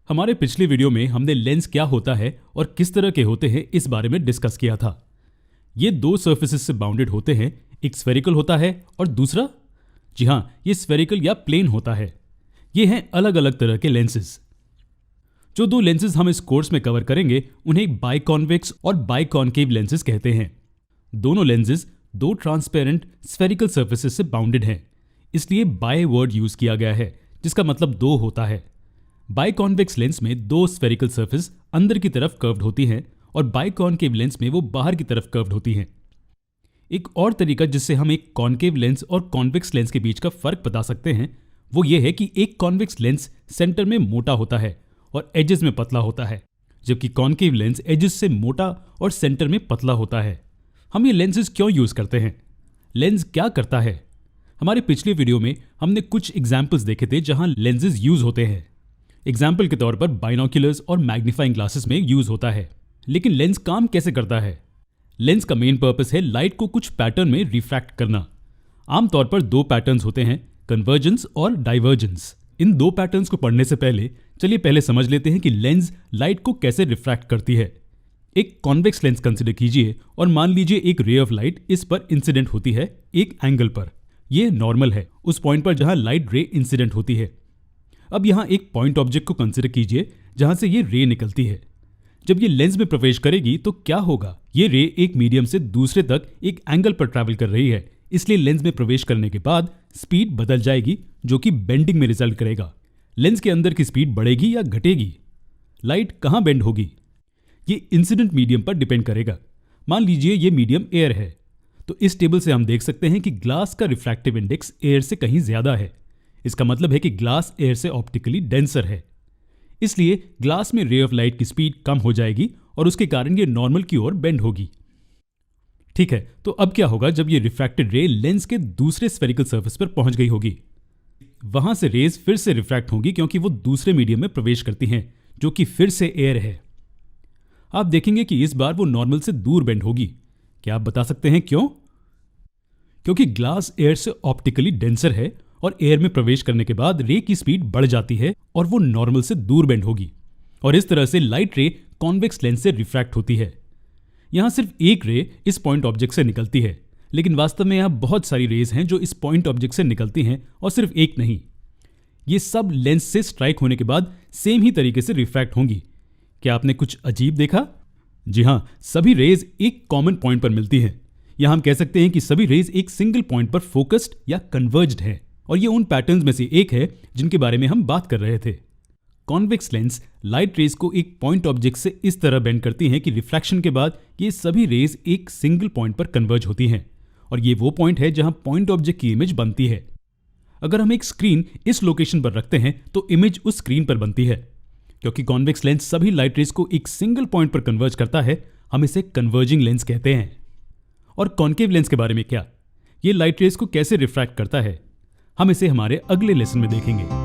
हमारे पिछले वीडियो में हमने लेंस क्या होता है और किस तरह के होते हैं इस बारे में डिस्कस किया था। ये दो सर्फेसेस से बाउंडेड होते हैं, एक स्फेरिकल होता है और दूसरा, जी हाँ, ये स्फेरिकल या प्लेन होता है। ये हैं अलग अलग तरह के लेंसेज। जो दो लेंसेज हम इस कोर्स में कवर करेंगे उन्हें बाइकॉन्वेक्स और बाइकॉन्केव लेंसेज कहते हैं। दोनों लेंसेज दो ट्रांसपेरेंट स्फेरिकल सर्फेसेस से बाउंडेड हैं, इसलिए बाय वर्ड यूज किया गया है जिसका मतलब दो होता है। बाइकॉन्वेक्स लेंस में दो स्फेरिकल सर्फेस अंदर की तरफ कर्व्ड होती हैं और बाइकॉन्केव लेंस में वो बाहर की तरफ कर्व्ड होती हैं। एक और तरीका जिससे हम एक कॉन्केव लेंस और कॉन्वेक्स लेंस के बीच का फर्क बता सकते हैं वो ये है कि एक कॉन्वेक्स लेंस सेंटर में मोटा होता है और एजेस में पतला होता है, जबकि कॉन्केव लेंस एजेस से मोटा और सेंटर में पतला होता है। हम ये लेंसेज क्यों यूज करते हैं? लेंस क्या करता है? हमारे पिछले वीडियो में हमने कुछ एग्जाम्पल्स देखे थे जहां लेंसेज यूज होते हैं। एग्जाम्पल के तौर पर बाइनोक्यूलर्स और मैग्नीफाइंग ग्लासेस में यूज होता है। लेकिन लेंस काम कैसे करता है? लेंस का मेन पर्पस है लाइट को कुछ पैटर्न में रिफ्रैक्ट करना। आमतौर पर दो पैटर्न्स होते हैं, कन्वर्जेंस और डाइवर्जेंस। इन दो पैटर्न्स को पढ़ने से पहले समझ लेते हैं कि लेंस लाइट को कैसे रिफ्रैक्ट करती है। एक कॉन्वेक्स लेंस कंसिडर कीजिए और मान लीजिए एक रे ऑफ लाइट इस पर इंसिडेंट होती है एक एंगल पर। यह नॉर्मल है उस पॉइंट पर जहां लाइट रे इंसिडेंट होती है। अब यहां एक पॉइंट ऑब्जेक्ट को कंसिडर कीजिए जहां से ये रे निकलती है। जब ये लेंस में प्रवेश करेगी तो क्या होगा? ये रे एक मीडियम से दूसरे तक एक एंगल पर ट्रैवल कर रही है, इसलिए लेंस में प्रवेश करने के बाद स्पीड बदल जाएगी जो कि बेंडिंग में रिजल्ट करेगा। लेंस के अंदर की स्पीड बढ़ेगी या घटेगी? लाइट कहां बेंड होगी? ये इंसिडेंट मीडियम पर डिपेंड करेगा। मान लीजिए ये मीडियम एयर है, तो इस टेबल से हम देख सकते हैं कि ग्लास का रिफ्रैक्टिव इंडेक्स एयर से कहीं ज्यादा है। इसका मतलब है कि ग्लास एयर से ऑप्टिकली डेंसर है, इसलिए ग्लास में रे ऑफ लाइट की स्पीड कम हो जाएगी और उसके कारण ये नॉर्मल की ओर बेंड होगी। ठीक है, तो अब क्या होगा जब ये रिफ्रैक्टेड रे लेंस के दूसरे स्फेरिकल सरफेस पर पहुंच गई होगी? वहां से रेज फिर से रिफ्रैक्ट होंगी क्योंकि वो दूसरे मीडियम में प्रवेश करती हैं जो कि फिर से एयर है। आप देखेंगे कि इस बार वो नॉर्मल से दूर बेंड होगी। क्या आप बता सकते हैं क्यों? क्योंकि ग्लास एयर से ऑप्टिकली डेंसर है और एयर में प्रवेश करने के बाद रे की स्पीड बढ़ जाती है और वो नॉर्मल से दूर बेंड होगी और इस तरह से लाइट रे कॉन्वेक्स लेंस से रिफ्रैक्ट होती है। यहां सिर्फ एक रे इस पॉइंट ऑब्जेक्ट से निकलती है, लेकिन वास्तव में यहां बहुत सारी रेज हैं जो इस पॉइंट ऑब्जेक्ट से निकलती हैं और सिर्फ एक नहीं। ये सब लेंस से स्ट्राइक होने के बाद सेम ही तरीके से रिफ्रैक्ट होंगी। क्या आपने कुछ अजीब देखा? जी हां, सभी रेज एक कॉमन पॉइंट पर मिलती हैं। यहां हम कह सकते हैं कि सभी रेज एक सिंगल पॉइंट पर फोकस्ड या कन्वर्ज्ड हैं और ये उन पैटर्न्स में से एक है जिनके बारे में हम बात कर रहे थे। कॉन्वेक्स लेंस लाइट रेज को एक पॉइंट ऑब्जेक्ट से इस तरह बेंड करती हैं कि रिफ्रैक्शन के बाद ये सभी रेज एक सिंगल पॉइंट पर कन्वर्ज होती हैं और ये वो पॉइंट है जहां पॉइंट ऑब्जेक्ट की इमेज बनती है। अगर हम एक स्क्रीन इस लोकेशन पर रखते हैं तो इमेज उस स्क्रीन पर बनती है। क्योंकि कॉन्वेक्स लेंस सभी लाइट रेज को एक सिंगल पॉइंट पर कन्वर्ज करता है, हम इसे कन्वर्जिंग लेंस कहते हैं। और कॉन्केव लेंस के बारे में क्या? ये लाइट रेज को कैसे रिफ्रैक्ट करता है? हम इसे हमारे अगले लेसन में देखेंगे।